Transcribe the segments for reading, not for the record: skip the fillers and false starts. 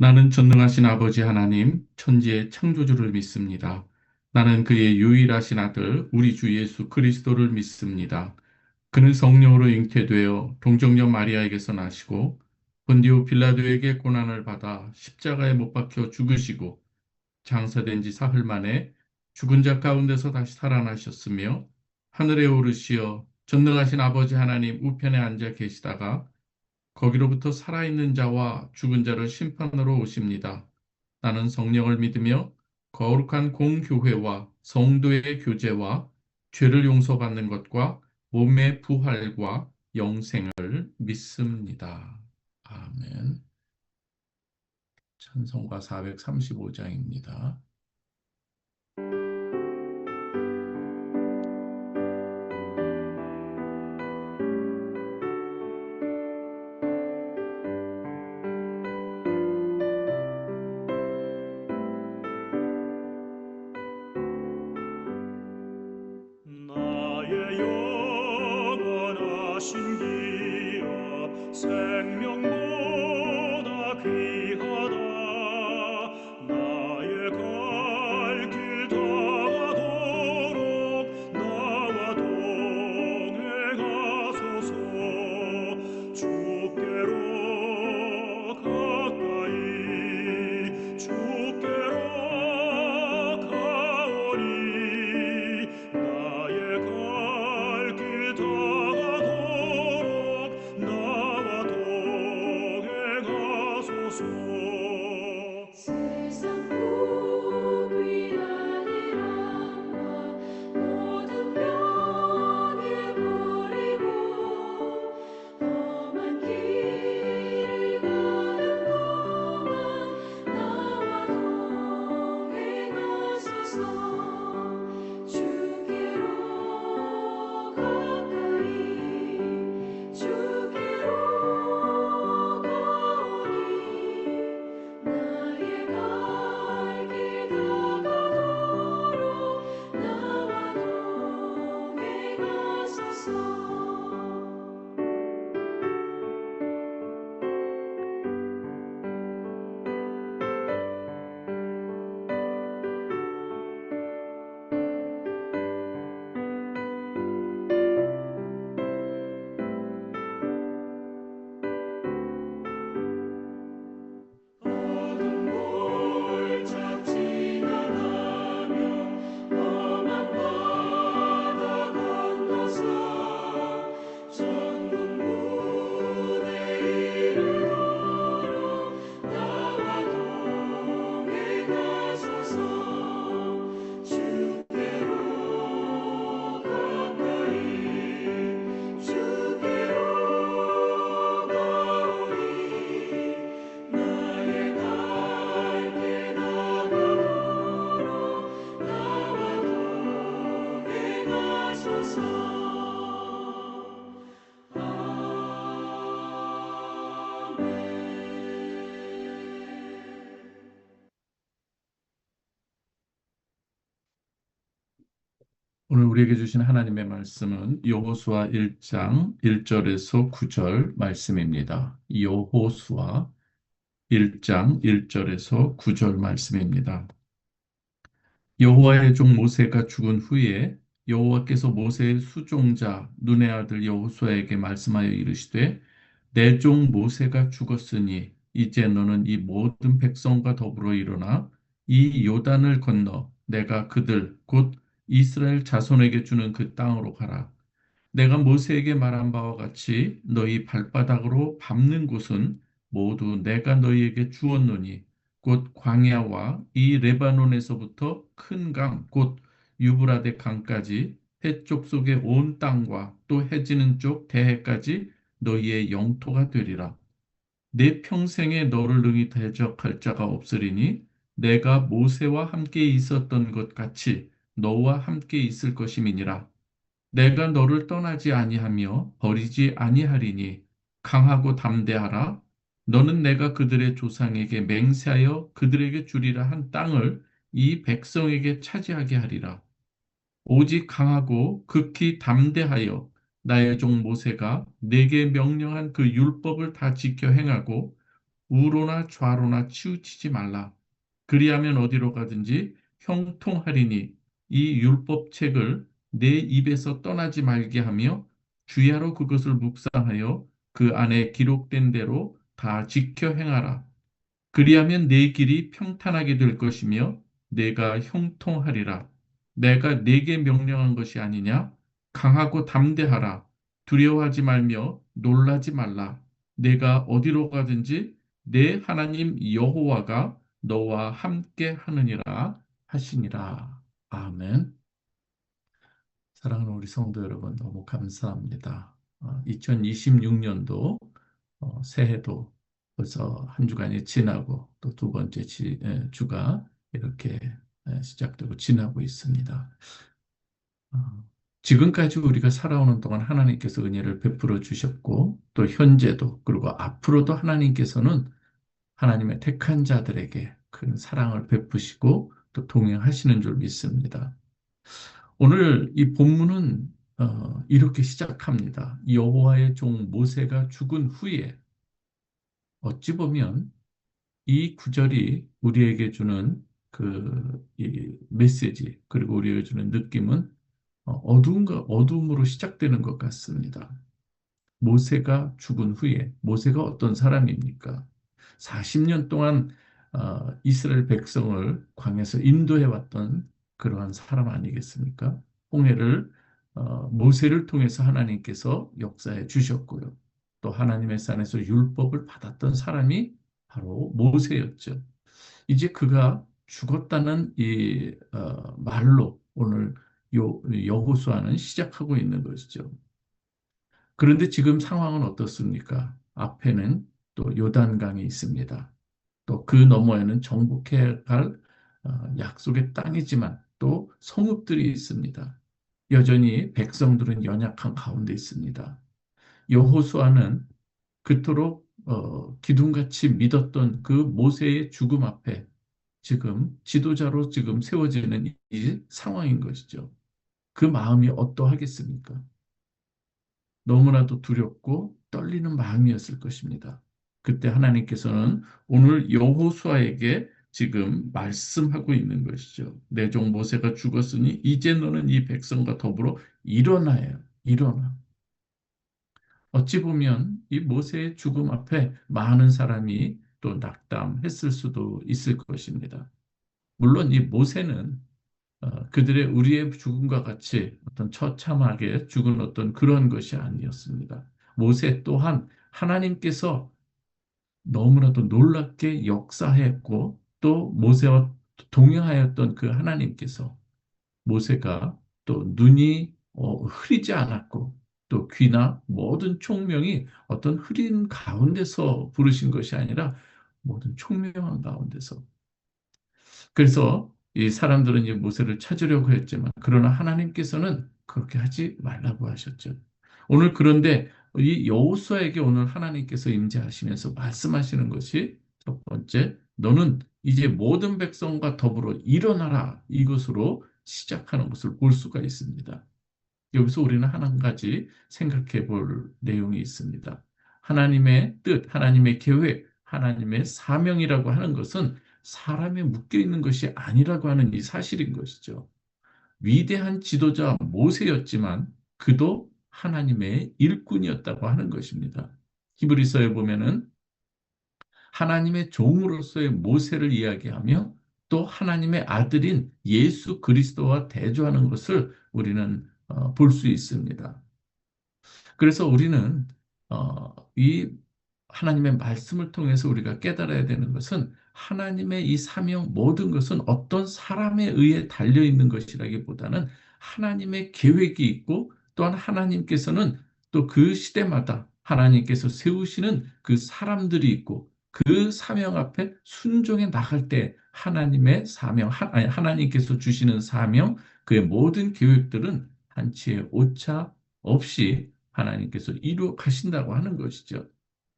나는 전능하신 아버지 하나님, 천지의 창조주를 믿습니다. 나는 그의 유일하신 아들, 우리 주 예수 그리스도를 믿습니다. 그는 성령으로 잉태되어 동정녀 마리아에게서 나시고 본디오 빌라도에게 고난을 받아 십자가에 못 박혀 죽으시고 장사된 지 사흘 만에 죽은 자 가운데서 다시 살아나셨으며 하늘에 오르시어 전능하신 아버지 하나님 우편에 앉아 계시다가 거기로부터 살아있는 자와 죽은 자를 심판으로 오십니다. 나는 성령을 믿으며 거룩한 공교회와 성도의 교제와 죄를 용서받는 것과 몸의 부활과 영생을 믿습니다. 아멘. 찬송가 435장입니다. 나의 영원하신 기업 생명보다 귀하다. 나의 갈 길 다가도록 나와 동행하소서. 주께로 가까이 주께로 가오니 나의 갈 길 다가도록 나와 동행하소서. 세상 복이 아니라 모든 병에 버리고 험한 길을 가는 동안 나와 동행하소서. 주께로 가까이 주께로 가오니 나의 갈 길 다가도록 나와 동행하소서. 어둠 골짜 지나가며 험한 바다 건너서 천국 문에 이르도록 나와 동행하소서. 주께로 가까이 주께로 가오니 나의 갈 길 다가도록 나와 동행하소서. 오늘 우리에게 주신 하나님의 말씀은 여호수아 1장 1절에서 9절 말씀입니다. 여호수아 1장 1절에서 9절 말씀입니다. 여호와의 종 모세가 죽은 후에 여호와께서 모세의 수종자 눈의 아들 여호수아에게 말씀하여 이르시되 내 종 모세가 죽었으니 이제 너는 이 모든 백성과 더불어 일어나 이 요단을 건너 내가 그들 곧 이스라엘 자손에게 주는 그 땅으로 가라. 내가 모세에게 말한 바와 같이 너희 발바닥으로 밟는 곳은 모두 내가 너희에게 주었노니 곧 광야와 이 레바논에서부터 큰 강, 곧 유브라데 강까지 해쪽 속의 온 땅과 또 해지는 쪽 대해까지 너희의 영토가 되리라. 내 평생에 너를 능히 대적할 자가 없으리니 내가 모세와 함께 있었던 것 같이 너와 함께 있을 것임이니라. 내가 너를 떠나지 아니하며 버리지 아니하리니 강하고 담대하라. 너는 내가 그들의 조상에게 맹세하여 그들에게 주리라 한 땅을 이 백성에게 차지하게 하리라. 오직 강하고 극히 담대하여 나의 종 모세가 내게 명령한 그 율법을 다 지켜 행하고 우로나 좌로나 치우치지 말라. 그리하면 어디로 가든지 형통하리니 이 율법책을 내 입에서 떠나지 말게 하며 주야로 그것을 묵상하여 그 안에 기록된 대로 다 지켜 행하라. 그리하면 내 길이 평탄하게 될 것이며 내가 형통하리라. 내가 네게 명령한 것이 아니냐? 강하고 담대하라. 두려워하지 말며 놀라지 말라. 내가 어디로 가든지 내 하나님 여호와가 너와 함께 하느니라 하시니라. 아멘. 사랑하는 우리 성도 여러분, 너무 감사합니다. 2026년도 새해도 벌써 한 주간이 지나고 또 두 번째 주가 이렇게 시작되고 지나고 있습니다. 지금까지 우리가 살아오는 동안 하나님께서 은혜를 베풀어 주셨고 또 현재도 그리고 앞으로도 하나님께서는 하나님의 택한 자들에게 큰 사랑을 베푸시고 또 동행하시는 줄 믿습니다. 오늘 이 본문은 이렇게 시작합니다. 여호와의 종 모세가 죽은 후에 어찌 보면 이 구절이 우리에게 주는 이 메시지 그리고 우리에게 주는 느낌은 어두움으로 시작되는 것 같습니다. 모세가 죽은 후에 모세가 어떤 사람입니까? 40년 동안 이스라엘 백성을 광야에서 인도해 왔던 그러한 사람 아니겠습니까? 홍해를 모세를 통해서 하나님께서 역사해 주셨고요. 또 하나님의 산에서 율법을 받았던 사람이 바로 모세였죠. 이제 그가 죽었다는 이 말로 오늘 여호수아는 시작하고 있는 것이죠. 그런데 지금 상황은 어떻습니까? 앞에는 또 요단강이 있습니다. 또 그 너머에는 정복해야 할 약속의 땅이지만 또 성읍들이 있습니다. 여전히 백성들은 연약한 가운데 있습니다. 여호수아는 그토록 기둥같이 믿었던 그 모세의 죽음 앞에 지금 지도자로 지금 세워지는 이 상황인 것이죠. 그 마음이 어떠하겠습니까? 너무나도 두렵고 떨리는 마음이었을 것입니다. 그때 하나님께서는 오늘 여호수아에게 지금 말씀하고 있는 것이죠. 내 종 모세가 죽었으니 이제 너는 이 백성과 더불어 일어나야 일어나. 어찌 보면 이 모세의 죽음 앞에 많은 사람이 또 낙담했을 수도 있을 것입니다. 물론 이 모세는 그들의 우리의 죽음과 같이 어떤 처참하게 죽은 어떤 그런 것이 아니었습니다. 모세 또한 하나님께서 너무나도 놀랍게 역사했고 또 모세와 동행하였던 그 하나님께서 모세가 또 눈이 흐리지 않았고 또 귀나 모든 총명이 어떤 흐린 가운데서 부르신 것이 아니라 모든 총명한 가운데서 그래서 이 사람들은 이 모세를 찾으려고 했지만 그러나 하나님께서는 그렇게 하지 말라고 하셨죠. 오늘 그런데 이 여호수아에게 오늘 하나님께서 임재하시면서 말씀하시는 것이 첫 번째, 너는 이제 모든 백성과 더불어 일어나라 이것으로 시작하는 것을 볼 수가 있습니다. 여기서 우리는 한 가지 생각해 볼 내용이 있습니다. 하나님의 뜻, 하나님의 계획, 하나님의 사명이라고 하는 것은 사람에 묶여 있는 것이 아니라고 하는 이 사실인 것이죠. 위대한 지도자 모세였지만 그도 하나님의 일꾼이었다고 하는 것입니다. 히브리서에 보면은 하나님의 종으로서의 모세를 이야기하며 또 하나님의 아들인 예수 그리스도와 대조하는 것을 우리는 볼 수 있습니다. 그래서 우리는 이 하나님의 말씀을 통해서 우리가 깨달아야 되는 것은 하나님의 이 사명 모든 것은 어떤 사람에 의해 달려 있는 것이라기보다는 하나님의 계획이 있고 또한 하나님께서는 또 그 시대마다 하나님께서 세우시는 그 사람들이 있고 그 사명 앞에 순종해 나갈 때 하나님의 사명, 아니, 하나님께서 주시는 사명, 그의 모든 계획들은 한치의 오차 없이 하나님께서 이루어 가신다고 하는 것이죠.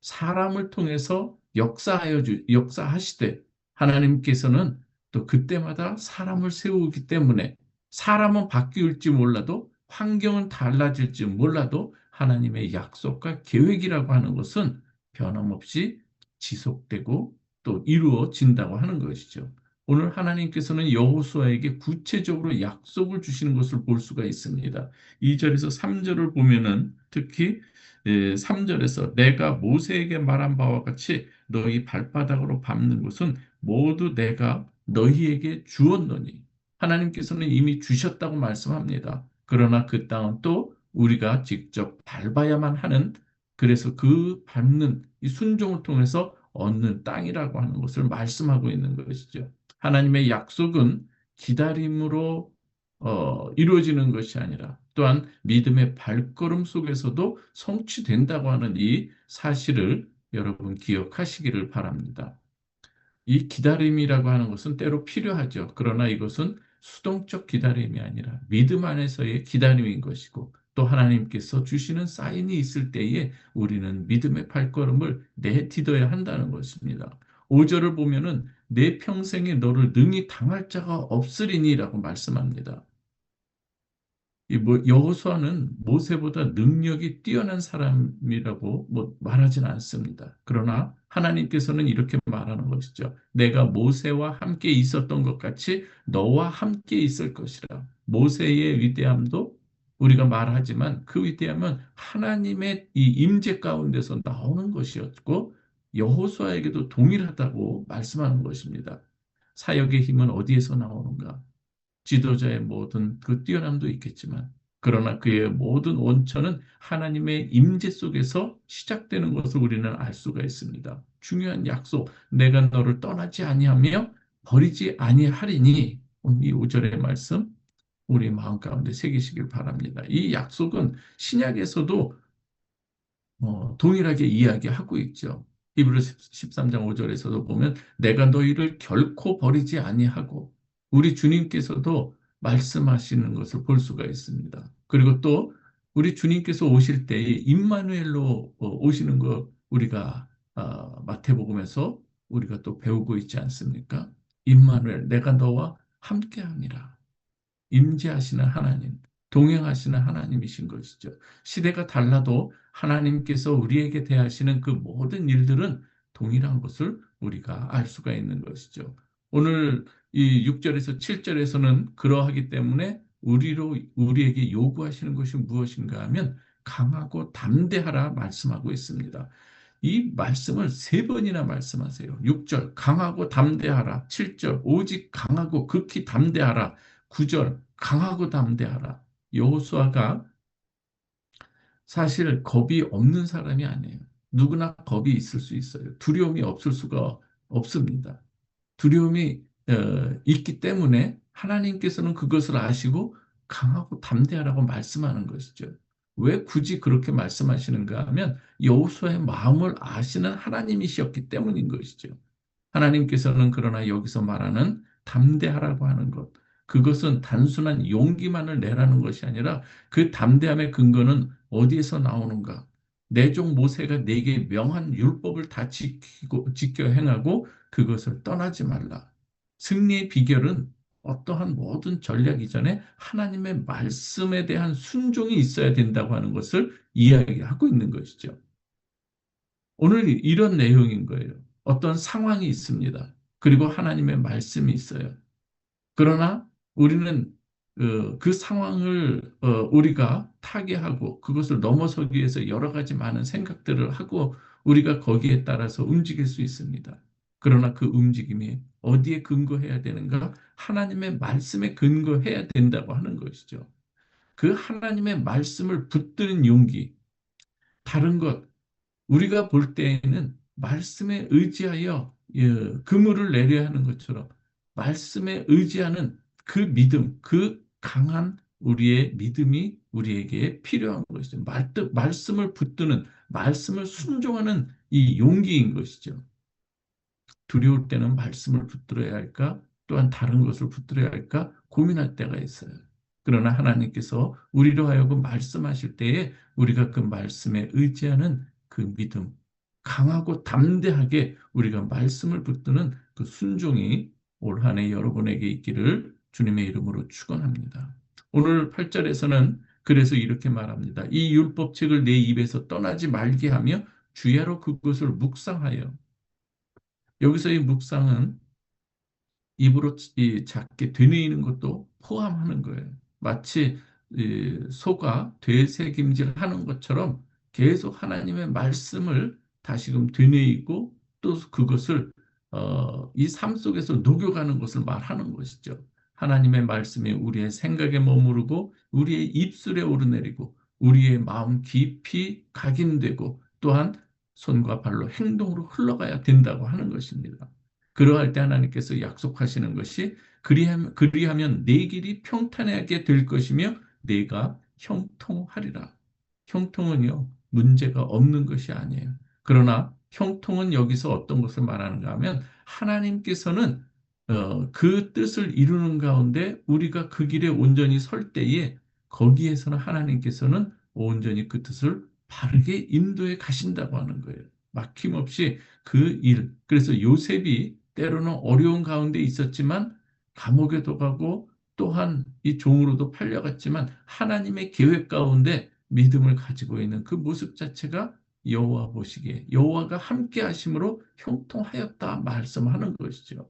사람을 통해서 역사하시되 하나님께서는 또 그때마다 사람을 세우기 때문에 사람은 바뀔지 몰라도 환경은 달라질지 몰라도 하나님의 약속과 계획이라고 하는 것은 변함없이 지속되고 또 이루어진다고 하는 것이죠. 오늘 하나님께서는 여호수아에게 구체적으로 약속을 주시는 것을 볼 수가 있습니다. 2절에서 3절을 보면은 특히 3절에서 내가 모세에게 말한 바와 같이 너희 발바닥으로 밟는 것은 모두 내가 너희에게 주었노니 하나님께서는 이미 주셨다고 말씀합니다. 그러나 그 땅은 또 우리가 직접 밟아야만 하는 그래서 그 밟는 이 순종을 통해서 얻는 땅이라고 하는 것을 말씀하고 있는 것이죠. 하나님의 약속은 기다림으로 이루어지는 것이 아니라 또한 믿음의 발걸음 속에서도 성취된다고 하는 이 사실을 여러분 기억하시기를 바랍니다. 이 기다림이라고 하는 것은 때로 필요하죠. 그러나 이것은 수동적 기다림이 아니라 믿음 안에서의 기다림인 것이고 또 하나님께서 주시는 사인이 있을 때에 우리는 믿음의 발걸음을 내딛어야 한다는 것입니다. 5절을 보면은 내 평생에 너를 능히 당할 자가 없으리니라고 말씀합니다. 여호수아는 모세보다 능력이 뛰어난 사람이라고 말하지는 않습니다. 그러나 하나님께서는 이렇게 말하는 것이죠. 내가 모세와 함께 있었던 것 같이 너와 함께 있을 것이라. 모세의 위대함도 우리가 말하지만 그 위대함은 하나님의 이 임재 가운데서 나오는 것이었고 여호수아에게도 동일하다고 말씀하는 것입니다. 사역의 힘은 어디에서 나오는가? 지도자의 모든 그 뛰어남도 있겠지만 그러나 그의 모든 원천은 하나님의 임재 속에서 시작되는 것을 우리는 알 수가 있습니다. 중요한 약속, 내가 너를 떠나지 아니하며 버리지 아니하리니 이 5절의 말씀 우리 마음 가운데 새기시길 바랍니다. 이 약속은 신약에서도 동일하게 이야기하고 있죠. 히브리서 13장 5절에서도 보면 내가 너희를 결코 버리지 아니하고 우리 주님께서도 말씀하시는 것을 볼 수가 있습니다. 그리고 또 우리 주님께서 오실 때에 임마누엘로 오시는 거 우리가 마태복음에서 우리가 또 배우고 있지 않습니까? 임마누엘 내가 너와 함께함이라. 임재하시는 하나님, 동행하시는 하나님이신 것이죠. 시대가 달라도 하나님께서 우리에게 대하시는 그 모든 일들은 동일한 것을 우리가 알 수가 있는 것이죠. 오늘 이 6절에서 7절에서는 그러하기 때문에 우리에게 요구하시는 것이 무엇인가 하면 강하고 담대하라 말씀하고 있습니다. 이 말씀을 세 번이나 말씀하세요. 6절 강하고 담대하라. 7절 오직 강하고 극히 담대하라. 9절 강하고 담대하라. 여호수아가 사실 겁이 없는 사람이 아니에요. 누구나 겁이 있을 수 있어요. 두려움이 없을 수가 없습니다. 두려움이 있기 때문에 하나님께서는 그것을 아시고 강하고 담대하라고 말씀하는 것이죠. 왜 굳이 그렇게 말씀하시는가 하면 여호수아의 마음을 아시는 하나님이셨기 때문인 것이죠. 하나님께서는 그러나 여기서 말하는 담대하라고 하는 것, 그것은 단순한 용기만을 내라는 것이 아니라 그 담대함의 근거는 어디에서 나오는가? 내 종 모세가 내게 명한 율법을 다 지켜 행하고 그것을 떠나지 말라. 승리의 비결은 어떠한 모든 전략 이전에 하나님의 말씀에 대한 순종이 있어야 된다고 하는 것을 이야기하고 있는 것이죠. 오늘 이런 내용인 거예요. 어떤 상황이 있습니다. 그리고 하나님의 말씀이 있어요. 그러나 우리는 그 상황을 우리가 타개하고 그것을 넘어서기 위해서 여러 가지 많은 생각들을 하고 우리가 거기에 따라서 움직일 수 있습니다. 그러나 그 움직임이 어디에 근거해야 되는가? 하나님의 말씀에 근거해야 된다고 하는 것이죠. 그 하나님의 말씀을 붙드는 용기, 다른 것, 우리가 볼 때에는 말씀에 의지하여 그물을 내려야 하는 것처럼 말씀에 의지하는 그 믿음, 그 강한 우리의 믿음이 우리에게 필요한 것이죠. 말씀을 붙드는, 말씀을 순종하는 이 용기인 것이죠. 두려울 때는 말씀을 붙들어야 할까? 또한 다른 것을 붙들어야 할까? 고민할 때가 있어요. 그러나 하나님께서 우리로 하여금 말씀하실 때에 우리가 그 말씀에 의지하는 그 믿음, 강하고 담대하게 우리가 말씀을 붙드는 그 순종이 올 한 해 여러분에게 있기를 주님의 이름으로 축원합니다. 오늘 8절에서는 그래서 이렇게 말합니다. 이 율법책을 내 입에서 떠나지 말게 하며 주야로 그것을 묵상하여 여기서 이 묵상은 입으로 작게 되뇌이는 것도 포함하는 거예요. 마치 소가 되새김질 하는 것처럼 계속 하나님의 말씀을 다시금 되뇌이고 또 그것을 이 삶 속에서 녹여가는 것을 말하는 것이죠. 하나님의 말씀이 우리의 생각에 머무르고 우리의 입술에 오르내리고 우리의 마음 깊이 각인되고 또한 손과 발로 행동으로 흘러가야 된다고 하는 것입니다. 그러할 때 하나님께서 약속하시는 것이 그리하면 내 길이 평탄하게 될 것이며 내가 형통하리라. 형통은요, 문제가 없는 것이 아니에요. 그러나 형통은 여기서 어떤 것을 말하는가 하면 하나님께서는 그 뜻을 이루는 가운데 우리가 그 길에 온전히 설 때에 거기에서는 하나님께서는 온전히 그 뜻을 바르게 인도해 가신다고 하는 거예요. 막힘없이 그 일. 그래서 요셉이 때로는 어려운 가운데 있었지만 감옥에도 가고 또한 이 종으로도 팔려갔지만 하나님의 계획 가운데 믿음을 가지고 있는 그 모습 자체가 여호와 보시기에 여호와가 함께 하심으로 형통하였다 말씀하는 것이죠.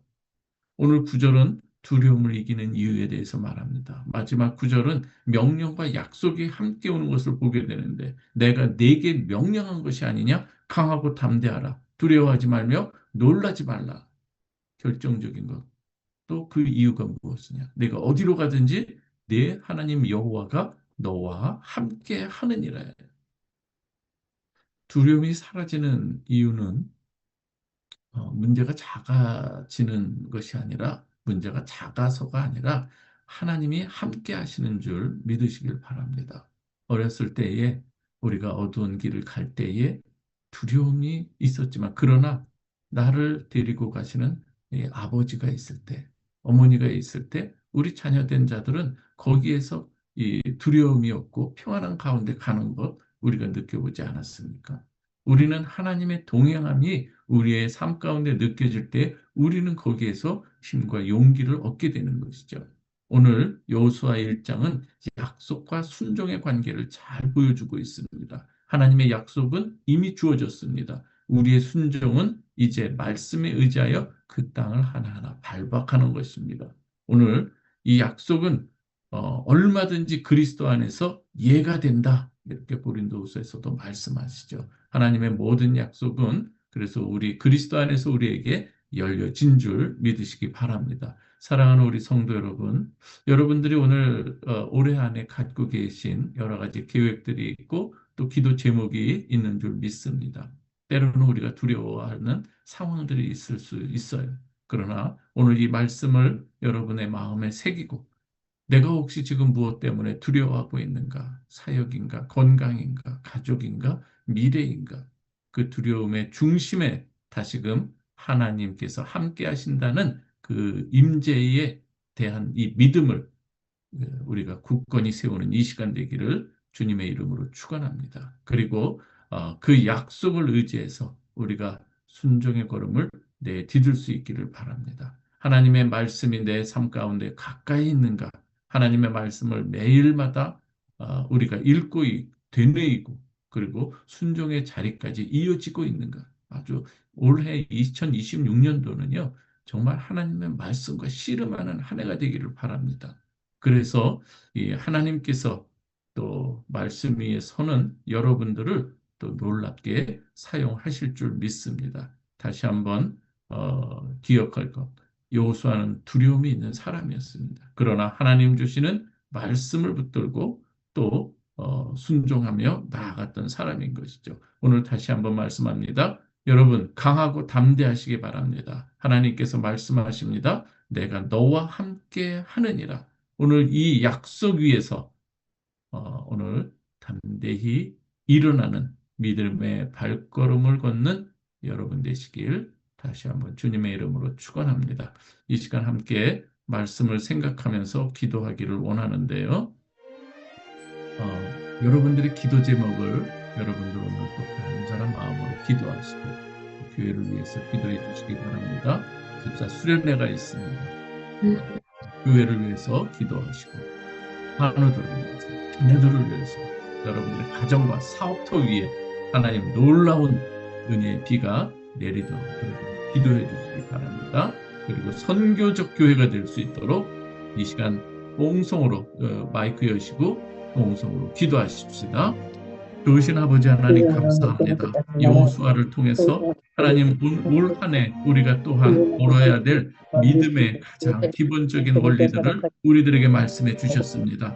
오늘 구절은 두려움을 이기는 이유에 대해서 말합니다. 마지막 구절은 명령과 약속이 함께 오는 것을 보게 되는데 내가 네게 명령한 것이 아니냐? 강하고 담대하라. 두려워하지 말며 놀라지 말라. 결정적인 것. 또 그 이유가 무엇이냐? 내가 어디로 가든지 내 하나님 여호와가 너와 함께 하느니라. 두려움이 사라지는 이유는 문제가 작아지는 것이 아니라 문제가 작아서가 아니라 하나님이 함께 하시는 줄 믿으시길 바랍니다. 어렸을 때에 우리가 어두운 길을 갈 때에 두려움이 있었지만 그러나 나를 데리고 가시는 이 아버지가 있을 때, 어머니가 있을 때 우리 자녀된 자들은 거기에서 이 두려움이 없고 평안한 가운데 가는 것 우리가 느껴보지 않았습니까? 우리는 하나님의 동행함이 우리의 삶 가운데 느껴질 때 우리는 거기에서 힘과 용기를 얻게 되는 것이죠. 오늘 여호수아 1장은 약속과 순종의 관계를 잘 보여주고 있습니다. 하나님의 약속은 이미 주어졌습니다. 우리의 순종은 이제 말씀에 의지하여 그 땅을 하나하나 발박하는 것입니다. 오늘 이 약속은 얼마든지 그리스도 안에서 이해가 된다. 이렇게 고린도후서에서도 말씀하시죠. 하나님의 모든 약속은 그래서 우리 그리스도 안에서 우리에게 열려진 줄 믿으시기 바랍니다. 사랑하는 우리 성도 여러분, 여러분들이 오늘 올해 안에 갖고 계신 여러 가지 계획들이 있고 또 기도 제목이 있는 줄 믿습니다. 때로는 우리가 두려워하는 상황들이 있을 수 있어요. 그러나 오늘 이 말씀을 여러분의 마음에 새기고 내가 혹시 지금 무엇 때문에 두려워하고 있는가? 사역인가? 건강인가? 가족인가? 미래인가? 그 두려움의 중심에 다시금 하나님께서 함께 하신다는 그 임재에 대한 이 믿음을 우리가 굳건히 세우는 이 시간 되기를 주님의 이름으로 축원합니다. 그리고 그 약속을 의지해서 우리가 순종의 걸음을 내디딜 수 있기를 바랍니다. 하나님의 말씀이 내 삶 가운데 가까이 있는가? 하나님의 말씀을 매일마다 우리가 읽고 되뇌이고 그리고 순종의 자리까지 이어지고 있는가? 아주 올해 2026년도는요. 정말 하나님의 말씀과 씨름하는 한 해가 되기를 바랍니다. 그래서 이 하나님께서 또 말씀 위에 서는 여러분들을 또 놀랍게 사용하실 줄 믿습니다. 다시 한번 기억할 것. 여호수아는 두려움이 있는 사람이었습니다. 그러나 하나님 주시는 말씀을 붙들고 또 순종하며 나아갔던 사람인 것이죠. 오늘 다시 한번 말씀합니다. 여러분 강하고 담대하시기 바랍니다. 하나님께서 말씀하십니다. 내가 너와 함께 하느니라. 오늘 이 약속 위에서 오늘 담대히 일어나는 믿음의 발걸음을 걷는 여러분 되시길 다시 한번 주님의 이름으로 축원합니다. 이 시간 함께 말씀을 생각하면서 기도하기를 원하는데요. 여러분들의 기도 제목을 여러분들 오늘 또 간절한 마음으로 기도하시고 교회를 위해서 기도해 주시기 바랍니다. 집사 수련회가 있습니다. 교회를 위해서 기도하시고 한우들을 위해서 자녀들을 위해서 여러분들의 가정과 사업터 위에 하나님 놀라운 은혜의 비가 내리도록 여러분 기도해 주시기 바랍니다. 그리고 선교적 교회가 될 수 있도록 이 시간 봉송으로 마이크 여시고 봉송으로 기도하십시다. 좋으신 아버지 하나님 감사합니다. 여호수아를 통해서 하나님 올 한 해 우리가 또한 걸어야 될 믿음의 가장 기본적인 원리들을 우리들에게 말씀해 주셨습니다.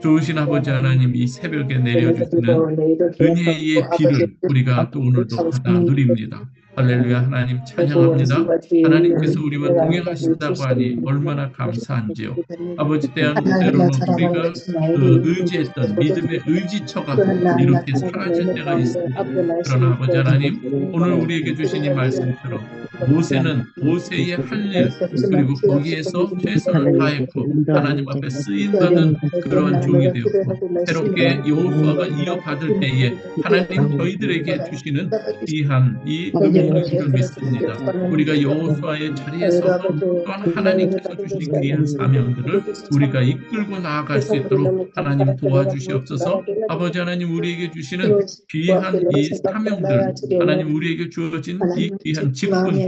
좋으신 아버지 하나님 이 새벽에 내려주시는 은혜의 비를 우리가 또 오늘도 받아 누립니다. 할렐루야. 하나님 찬양합니다. 하나님께서 우리와 동행하신다고 하니 얼마나 감사한지요. 아버지 때로는 우리가 의지했던 믿음의 의지처가 이렇게 사라질 때가 있습니다. 그러나 아버지 하나님 오늘 우리에게 주신 이 말씀처럼 모세는 모세의 할 일 그리고 거기에서 최선을 다했고 하나님 앞에 쓰임받은 그러한 종이 되었고 새롭게 여호수아가 이어받을 때에 하나님 저희들에게 주시는 귀한 이 음성인 줄 믿습니다. 우리가 여호수아의 자리에서 또한 하나님께서 주신 귀한 사명들을 우리가 이끌고 나아갈 수 있도록 하나님 도와주시옵소서. 아버지 하나님 우리에게 주시는 귀한 이 사명들 하나님 우리에게 주어진 이 귀한 직분들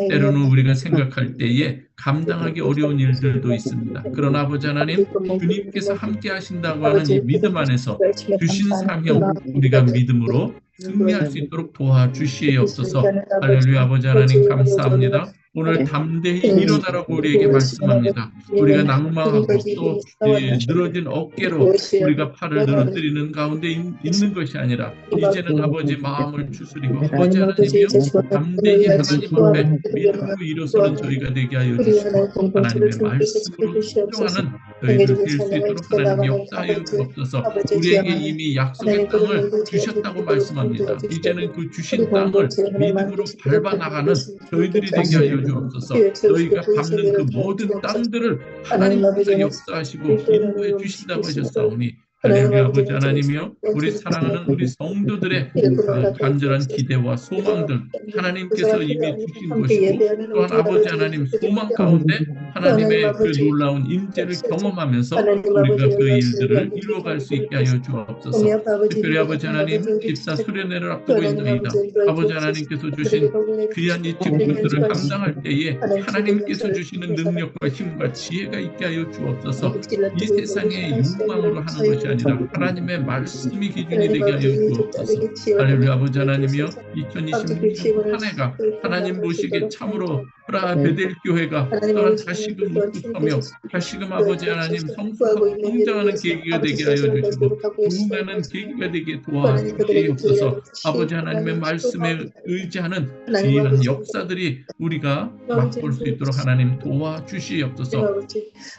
때로는 우리가 생각할 때에 감당하기 어려운 일들도 있습니다. 그러나 아버지 하나님 주님께서 함께 하신다고 하는 이 믿음 안에서 주신 사명 우리가 믿음으로 승리할 수 있도록 도와주시옵소서. 할렐루야. 아버지 하나님 감사합니다. 오늘 담대히 일어나라고 우리에게 말씀합니다. 우리가 낭망하고 또 늘어진 어깨로 우리가 팔을 늘어뜨리는 가운데 있는 것이 아니라 이제는 아버지 마음을 추스리고 아버지 하나님이여 담대히 하나님 앞에 믿음으로 일어서는 저희가 되게 하여 주시고 하나님의 말씀으로 순종하는 저희들 될 수 있도록 하나님 역사하여 주옵소서. 우리에게 이미 약속의 땅을 주셨다고 말씀합니다. 이제는 그 주신 땅을 믿음으로 밟아 나가는 저희들이 되게 하여 주옵소서. 너희가 밟는 그 모든 땅들을 하나님께서 역사하시고 인도해 주신다고 하셨사오니 할렐루야. 아버지 하나님이여 우리 사랑하는 우리 성도들의 간절한 기대와 소망들 하나님께서 이미 주신 것이고 또한 아버지 하나님 소망 가운데 하나님의 그 놀라운 임재를 경험하면서 우리가 그 일들을 이루어갈 수 있게 하여 주옵소서. 특별히 아버지 하나님 집사 수련회를 앞두고 있나이다. 아버지 하나님께서 주신 귀한 이 직분들을 감당할 때에 하나님께서 주시는 능력과 힘과 지혜가 있게 하여 주옵소서. 이 세상의 욕망으로 하는 것이 아니라 하나님의 말씀이 기준이 되게 하여 주옵소서. 할렐루야. 아버지 하나님이여 2026년 한 해가 하나님 보시기에 참으로 베델 교회가 또한 다시금 웃으며 다시금 아버지 하나님 성숙하고 성장하는 계기가 되게 하여 주시고 부흥하는 계기가 되게 도와주시옵소서. 아버지 하나님의 말씀에 의지하는 귀한 역사들이 우리가 맛볼 수 있도록 하나님 도와주시옵소서.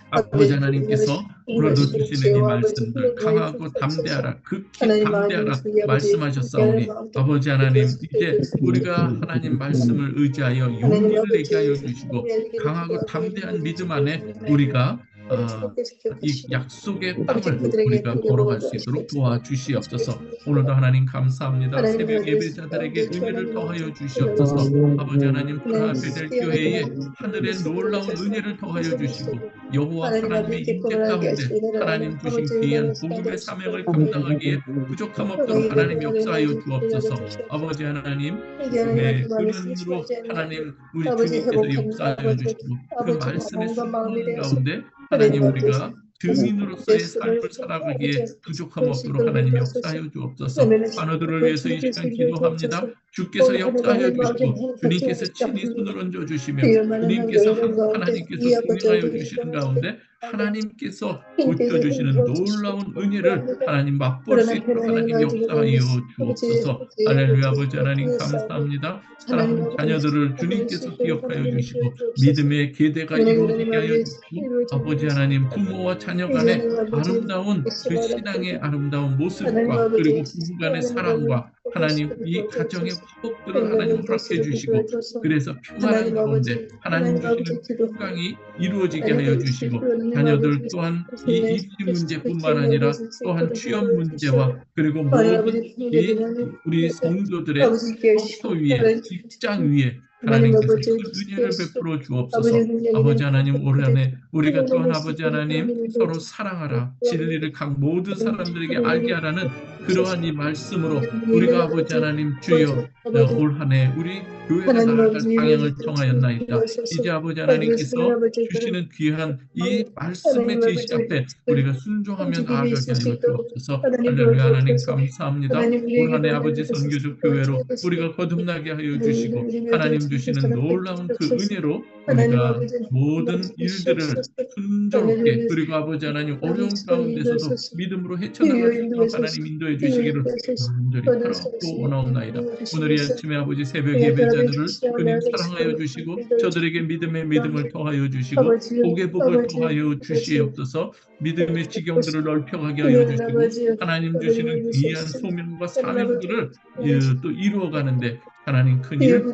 아버지 하나님께서 오늘도 주시는 이 말씀들 강하고 담대하라 극히 담대하라 말씀하셨사오니 아버지 하나님 이제 우리가 하나님 말씀을 의지하여 용기를 내게 하여 주시고 강하고 담대한 믿음 안에 우리가 이 약속의 땅을 우리가 걸어갈 수 있도록 도와주시옵소서. 오늘도 하나님 감사합니다. 새벽 예배자들에게 은혜를 더하여 주시옵소서. 아버지 하나님 베델 교회에 하늘의 놀라운 은혜를 더하여 주시고 여호와 하나님의 임재 가운데 하나님 주신 귀한 복음의 사명을 감당하기에 부족함 없도록 하나님 역사하여 주옵소서. 아버지 하나님 내 은혜로 하나님 우리 주님께서 역사하여 주시고 그 말씀의 순종 가운데 하나님 우리가 증인으로서의 삶을 살아가기에 부족함 없도록 하나님 역사하여 주옵소서. 환우들을 위해서 이 시간 기도합니다. 주께서 역사하여 주시고 주님께서 친히 손을 얹어 주시며 주님께서 하나님께서 동행하여 주시는 가운데 하나님께서 고쳐주시는 놀라운 은혜를 하나님 맛볼 수 있도록 하나님 역사하여 주옵소서. 할렐루야. 아버지 하나님 감사합니다. 사랑하는 자녀들을 주님께서 기억하여 주시고 믿음의 계대가 이루어지게 하여 주시고 아버지 하나님 부모와 자녀 간의 아름다운 그 신앙의 아름다운 모습과 그리고 부부 간의 사랑과 하나님 이 가정의 화복들을 하나님 허락해 주시고 그래서 평안한 가운데 하나님 주시는 평강이 이루어지게 하여 주시고 자녀들 또한 이 입시 문제뿐만 아니라 또한 취업 문제와 그리고 모든 이 우리 성도들의 성소 위에 직장 위에 하나님께서 그 은혜를 베풀어 주옵소서. 아버지 하나님 올 한해 우리가 또한 아버지 하나님 서로 사랑하라 진리를 각 모든 사람들에게 알게 하라는 그러한 이 말씀으로 우리가 아버지 하나님 주여 올 한 해 우리 교회가 하나님 나아갈 아버지 방향을 이루어질 청하였나이다. 것을 이제 아버지 하나님 하나님께서 아버지 주시는 귀한 이 말씀의 하나님 제시 아버지 앞에 우리가 순종하며 움직임이 나아가게 있을 수 하여 있도록 주옵소서. 하나님 할렐루야. 하나님 도와주옵소서. 감사합니다. 하나님 올 우리에게 한 해 아버지 보내주셔서 선교적 교회로 우리가 거듭나게 하여 주시고 하나님 주시는 놀라운 그 은혜로 우리가 모든 일들을 순조롭게 그리고 아버지 하나님 어려운 가운데서도 믿음으로 헤쳐나갈 수 있도록 하나님 인도해 주시기를 간절히 바라고 원하옵나이다. 오늘 이 아침에 아버지 새벽 예배자들을 주님 사랑하여 주시고 저들에게 믿음의 믿음을 더하여 주시고 복의 복을 더하여 주시옵소서. 믿음의 지경들을 넓혀가게 하여 주시고 하나님 주시는 귀한 소명과 사명들을 또 이루어가는데 하나님 큰 일을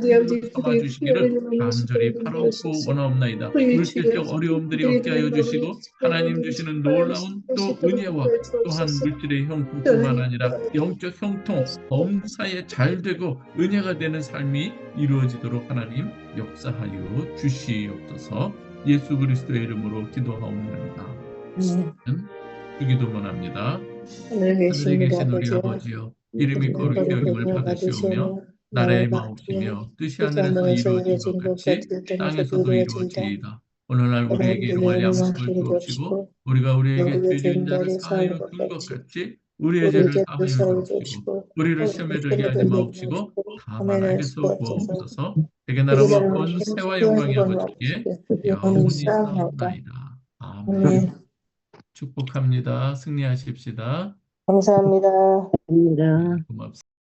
삼아 주시기를 간절히 바라고 원하옵나이다. 물질적 어려움들이 없게 하여 주시고 하나님 주시는 놀라운 또 은혜와 또한 물질의 형통뿐만 아니라 영적 형통 범사에 잘 되고 은혜가 되는 삶이 이루어지도록 하나님 역사하여 주시옵소서. 예수 그리스도의 이름으로 기도하옵나이다. 주기도문 합니다. 하늘에 계신 우리 아버지여, 이름이 거룩히 여김을 받으시오며 나라의 마옵시며 뜻이 하늘에서 이루어진 것 같이 땅에서도 이루어지이다. 오늘날 우리에게 일용할 양식을 주옵시고 우리가 우리에게 죄 지은 자를 사하여 준 것 같이 우리의 죄를 사하여 주옵시고 우리를 시험에 들게 하지 마옵시고 다만 악에서 구하옵소서. 대개 나라와 권세와 영광이 아버지께 영원히 있사옵나이다. 아멘. 축복합니다. 승리하십시다. 감사합니다. 고맙습니다.